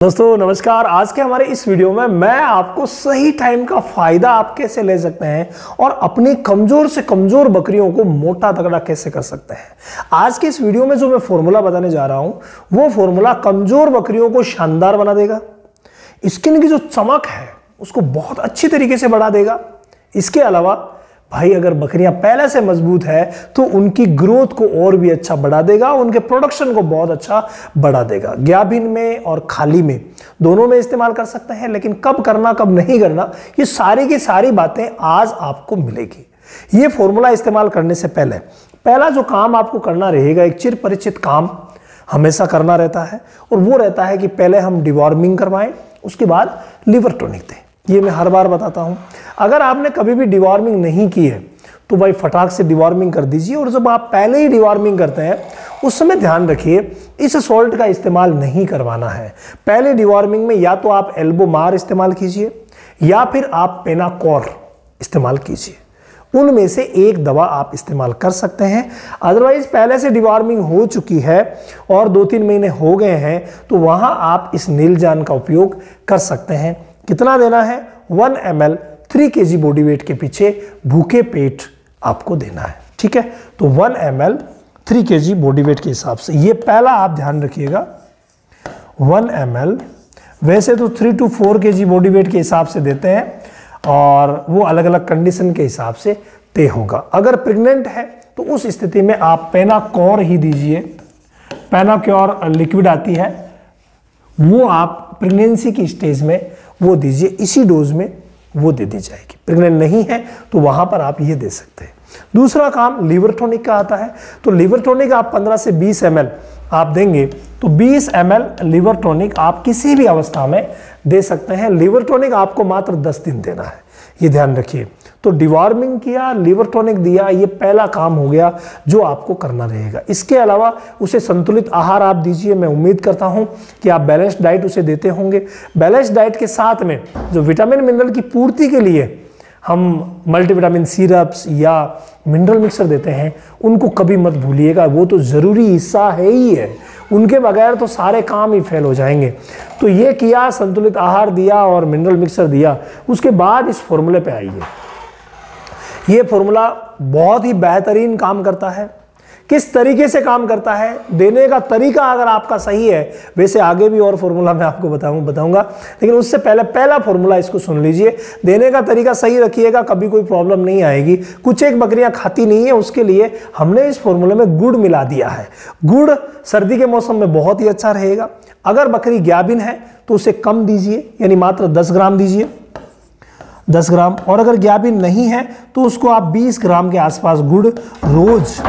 दोस्तों नमस्कार। आज के हमारे इस वीडियो में मैं आपको सही टाइम का फायदा आप कैसे ले सकते हैं और अपनी कमजोर से कमजोर बकरियों को मोटा तगड़ा कैसे कर सकते हैं। आज के इस वीडियो में जो मैं फॉर्मूला बताने जा रहा हूं वो फॉर्मूला कमजोर बकरियों को शानदार बना देगा, स्किन की जो चमक है उसको बहुत अच्छी तरीके से बढ़ा देगा। इसके अलावा भाई अगर बकरियां पहले से मजबूत है तो उनकी ग्रोथ को और भी अच्छा बढ़ा देगा, उनके प्रोडक्शन को बहुत अच्छा बढ़ा देगा। गाभिन में और खाली में दोनों में इस्तेमाल कर सकते हैं, लेकिन कब करना कब नहीं करना ये सारी की सारी बातें आज आपको मिलेगी। ये फॉर्मूला इस्तेमाल करने से पहले पहला जो काम आपको करना रहेगा, एक चिर परिचित काम हमेशा करना रहता है और वो रहता है कि पहले हम डिवॉर्मिंग करवाएं, उसके बाद लिवर टॉनिक दें। ये मैं हर बार बताता हूं। अगर आपने कभी भी डिवॉर्मिंग नहीं की है तो भाई फटाक से डिवॉर्मिंग कर दीजिए, और जब आप पहले ही डिवॉर्मिंग करते हैं उस समय ध्यान रखिए इस सॉल्ट का इस्तेमाल नहीं करवाना है। पहले डिवॉर्मिंग में या तो आप एल्बो मार इस्तेमाल कीजिए या फिर आप पेनाकोर इस्तेमाल कीजिए, उनमें से एक दवा आप इस्तेमाल कर सकते हैं। अदरवाइज पहले से डिवॉर्मिंग हो चुकी है और 2-3 महीने हो गए हैं तो वहां आप इस नीलजान का उपयोग कर सकते हैं। कितना देना है? 1 ml 3 kg बॉडी वेट के पीछे भूखे पेट आपको देना है। ठीक है, तो 1 ml 3 kg बॉडी वेट के हिसाब से ये पहला आप ध्यान रखिएगा। 1 ml वैसे तो 3 to 4 kg बॉडी वेट के हिसाब से देते हैं और वो अलग अलग कंडीशन के हिसाब से तय होगा। अगर प्रेग्नेंट है तो उस स्थिति में आप पेनाकोर ही दीजिए। पेनाकोर लिक्विड आती है, वो आप प्रेगनेंसी की स्टेज में वो दीजिए, इसी डोज में वो दे दी जाएगी। प्रेग्नेंट नहीं है तो वहां पर आप ये दे सकते हैं। दूसरा काम लिवर टॉनिक का आता है, तो लिवर टॉनिक आप 15 से 20 ml आप देंगे तो 20 ml लिवर टॉनिक आप किसी भी अवस्था में दे सकते हैं। लिवर टॉनिक आपको मात्र 10 दिन देना है, ये ध्यान रखिए। तो डिवॉर्मिंग किया, लिवर टॉनिक दिया, ये पहला काम हो गया जो आपको करना रहेगा। इसके अलावा उसे संतुलित आहार आप दीजिए। मैं उम्मीद करता हूं कि आप बैलेंस्ड डाइट उसे देते होंगे। बैलेंस्ड डाइट के साथ में जो विटामिन मिनरल की पूर्ति के लिए हम मल्टीविटामिन सिरप्स या मिनरल मिक्सर देते हैं उनको कभी मत भूलिएगा, वो तो ज़रूरी हिस्सा है ही है। उनके बगैर तो सारे काम ही फेल हो जाएंगे। तो ये किया, संतुलित आहार दिया और मिनरल मिक्सर दिया, उसके बाद इस फॉर्मूले पे आइए। ये फॉर्मूला बहुत ही बेहतरीन काम करता है। किस तरीके से काम करता है, देने का तरीका अगर आपका सही है, वैसे आगे भी और फॉर्मूला मैं आपको बताऊंगा, लेकिन उससे पहले पहला फॉर्मूला इसको सुन लीजिए। देने का तरीका सही रखिएगा, कभी कोई प्रॉब्लम नहीं आएगी। कुछ एक बकरियां खाती नहीं है, उसके लिए हमने इस फॉर्मूले में गुड़ मिला दिया है। गुड़ सर्दी के मौसम में बहुत ही अच्छा रहेगा। अगर बकरी गाभिन है तो उसे कम दीजिए, यानी मात्र 10 ग्राम दीजिए, 10 ग्राम। और अगर गाभिन नहीं है तो उसको आप 20 ग्राम के आसपास गुड़ रोज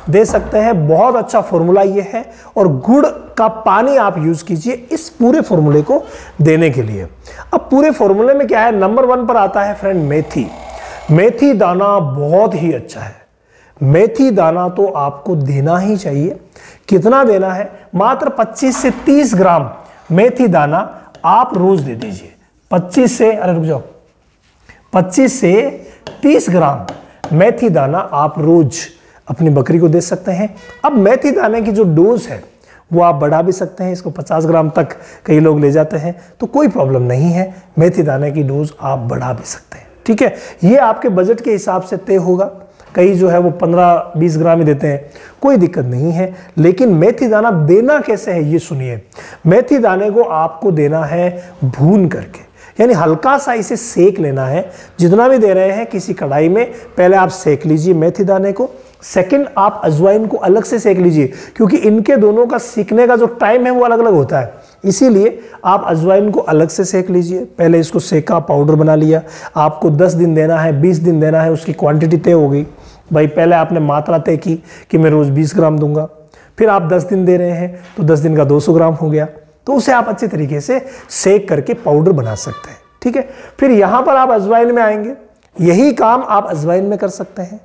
दे सकते हैं। बहुत अच्छा फॉर्मूला ये है और गुड़ का पानी आप यूज कीजिए इस पूरे फॉर्मूले को देने के लिए। अब पूरे फॉर्मूले में क्या है, नंबर 1 पर आता है फ्रेंड मेथी। मेथी दाना बहुत ही अच्छा है। मेथी दाना तो आपको देना ही चाहिए। कितना देना है? मात्र 25 से 30 ग्राम मेथी दाना आप रोज दे दीजिए। 25 से 30 ग्राम मेथी दाना आप रोज अपनी बकरी को दे सकते हैं। अब मेथी दाने की जो डोज है वो आप बढ़ा भी सकते हैं, इसको 50 ग्राम तक कई लोग ले जाते हैं, तो कोई प्रॉब्लम नहीं है। मेथी दाने की डोज आप बढ़ा भी सकते हैं। ठीक है, ये आपके बजट के हिसाब से तय होगा। कई जो है वो 15-20 ग्राम ही देते हैं, कोई दिक्कत नहीं है। लेकिन मेथी दाना देना कैसे है ये सुनिए। मेथी दाने को आपको देना है भून करके, यानी हल्का सा इसे सेक लेना है। जितना भी दे रहे हैं किसी कढ़ाई में पहले आप सेक लीजिए मेथी दाने को। सेकंड, आप अजवाइन को अलग से सेक लीजिए, क्योंकि इनके दोनों का सीखने का जो टाइम है वो अलग अलग होता है, इसीलिए आप अजवाइन को अलग से सेक लीजिए। पहले इसको सेका, पाउडर बना लिया। आपको 10 दिन देना है, 20 दिन देना है, उसकी क्वांटिटी तय हो गई। भाई पहले आपने मात्रा तय की कि मैं रोज 20 ग्राम दूंगा, फिर आप 10 दिन दे रहे हैं तो 10 दिन का 200 ग्राम हो गया, तो उसे आप अच्छे तरीके से सेक करके पाउडर बना सकते हैं। ठीक है, फिर यहां पर आप अजवाइन में आएंगे। यही काम आप अजवाइन में कर सकते हैं,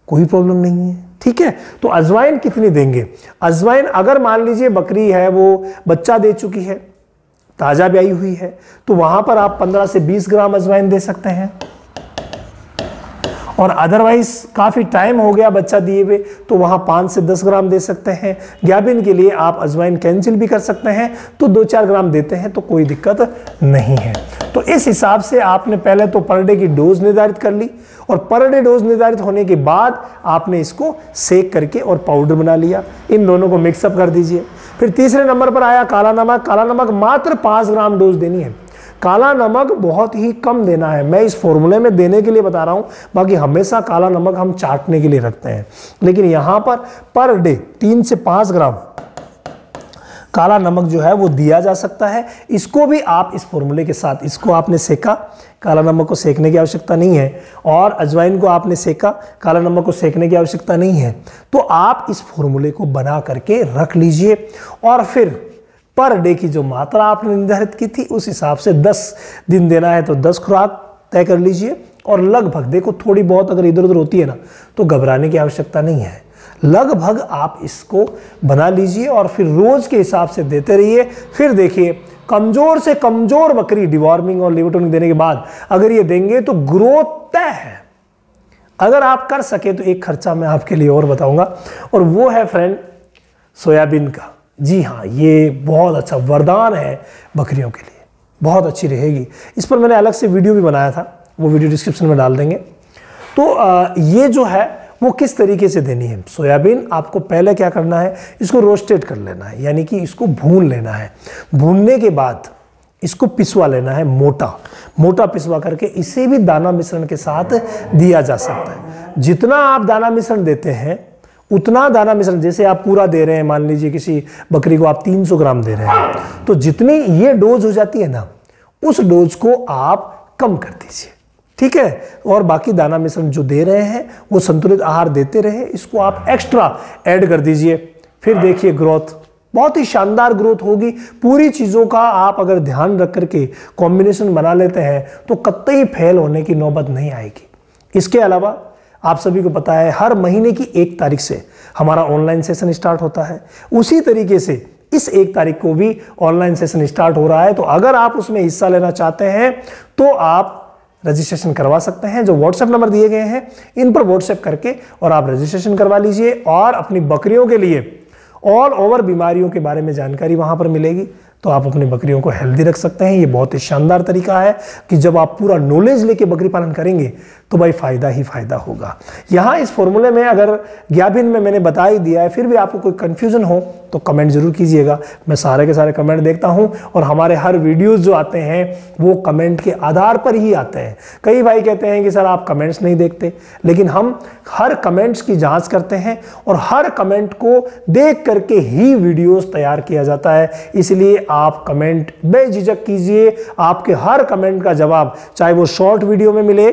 कोई प्रॉब्लम नहीं है। ठीक है, तो अजवाइन कितनी देंगे? अजवाइन अगर मान लीजिए बकरी है वो बच्चा दे चुकी है, ताजा ब्याई हुई है, तो वहां पर आप 15 से 20 ग्राम अजवाइन दे सकते हैं। और अदरवाइज काफ़ी टाइम हो गया बच्चा दिए हुए, तो वहाँ 5 से 10 ग्राम दे सकते हैं। गाभिन के लिए आप अजवाइन कैंसिल भी कर सकते हैं, तो 2-4 ग्राम देते हैं तो कोई दिक्कत नहीं है। तो इस हिसाब से आपने पहले तो पर डे की डोज निर्धारित कर ली, और पर डे डोज निर्धारित होने के बाद आपने इसको सेक करके और पाउडर बना लिया। इन दोनों को मिक्सअप कर दीजिए। फिर तीसरे नंबर पर आया काला नमक। काला नमक मात्र 5 ग्राम डोज देनी है। काला नमक बहुत ही कम देना है, मैं इस फॉर्मूले में देने के लिए बता रहा हूं, बाकी हमेशा काला नमक हम चाटने के लिए रखते हैं, लेकिन यहां पर डे 3 से 5 ग्राम काला नमक जो है वो दिया जा सकता है। इसको भी आप इस फॉर्मूले के साथ, इसको आपने सेका, काला नमक को सेकने की आवश्यकता नहीं है, और अजवाइन को आपने सेका, काला नमक को सेकने की आवश्यकता नहीं है। तो आप इस फॉर्मूले को बना करके रख लीजिए, और फिर पर डे की जो मात्रा आपने निर्धारित की थी उस हिसाब से 10 दिन देना है तो 10 खुराक तय कर लीजिए। और लगभग देखो, थोड़ी बहुत अगर इधर उधर होती है ना तो घबराने की आवश्यकता नहीं है। लगभग आप इसको बना लीजिए और फिर रोज के हिसाब से देते रहिए। फिर देखिए, कमजोर से कमजोर बकरी डिवॉर्मिंग और लिवर टॉनिक देने के बाद अगर ये देंगे तो ग्रोथ तय है। अगर आप कर सके तो एक खर्चा मैं आपके लिए और बताऊंगा, और वो है फ्रेंड सोयाबीन का। जी हाँ, ये बहुत अच्छा वरदान है बकरियों के लिए, बहुत अच्छी रहेगी। इस पर मैंने अलग से वीडियो भी बनाया था, वो वीडियो डिस्क्रिप्शन में डाल देंगे। तो ये जो है वो किस तरीके से देनी है। सोयाबीन आपको पहले क्या करना है, इसको रोस्टेड कर लेना है, यानी कि इसको भून लेना है। भूनने के बाद इसको पिसवा लेना है, मोटा मोटा पिसवा करके इसे भी दाना मिश्रण के साथ दिया जा सकता है। जितना आप दाना मिश्रण देते हैं उतना दाना मिश्रण, जैसे आप पूरा दे रहे हैं, मान लीजिए किसी बकरी को आप 300 ग्राम दे रहे हैं, तो जितनी ये डोज हो जाती है ना, उस डोज को आप कम कर दीजिए, ठीक है। और बाकी दाना मिश्रण जो दे रहे हैं वो संतुलित आहार देते रहे, इसको आप एक्स्ट्रा ऐड कर दीजिए। फिर देखिए ग्रोथ, बहुत ही शानदार ग्रोथ होगी। पूरी चीज़ों का आप अगर ध्यान रख करके कॉम्बिनेशन बना लेते हैं तो कतई फेल होने की नौबत नहीं आएगी। इसके अलावा आप सभी को पता है, हर महीने की 1 तारीख से हमारा ऑनलाइन सेशन स्टार्ट होता है। उसी तरीके से इस 1 तारीख को भी ऑनलाइन सेशन स्टार्ट हो रहा है। तो अगर आप उसमें हिस्सा लेना चाहते हैं तो आप रजिस्ट्रेशन करवा सकते हैं। जो व्हाट्सएप नंबर दिए गए हैं इन पर व्हाट्सएप करके और आप रजिस्ट्रेशन करवा लीजिए, और अपनी बकरियों के लिए ऑल ओवर बीमारियों के बारे में जानकारी वहां पर मिलेगी। तो आप अपनी बकरियों को हेल्दी रख सकते हैं। ये बहुत ही शानदार तरीका है कि जब आप पूरा नॉलेज लेके बकरी पालन करेंगे तो भाई फायदा ही फायदा होगा। यहाँ इस फॉर्मूले में अगर गाभिन में मैंने बता ही दिया है, फिर भी आपको कोई कंफ्यूजन हो तो कमेंट जरूर कीजिएगा। मैं सारे के सारे कमेंट देखता हूँ, और हमारे हर वीडियोस जो आते हैं वो कमेंट के आधार पर ही आते हैं। कई भाई कहते हैं कि सर आप कमेंट्स नहीं देखते, लेकिन हम हर कमेंट्स की जांच करते हैं और हर कमेंट को देख करके ही वीडियोस तैयार किया जाता है। इसलिए आप कमेंट बेझिझक कीजिए। आपके हर कमेंट का जवाब, चाहे वो शॉर्ट वीडियो में मिले,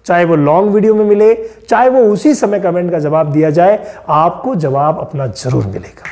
चाहे वो लॉन्ग वीडियो में मिले, चाहे वो उसी समय कमेंट का जवाब दिया जाए, आपको जवाब अपना जरूर मिलेगा।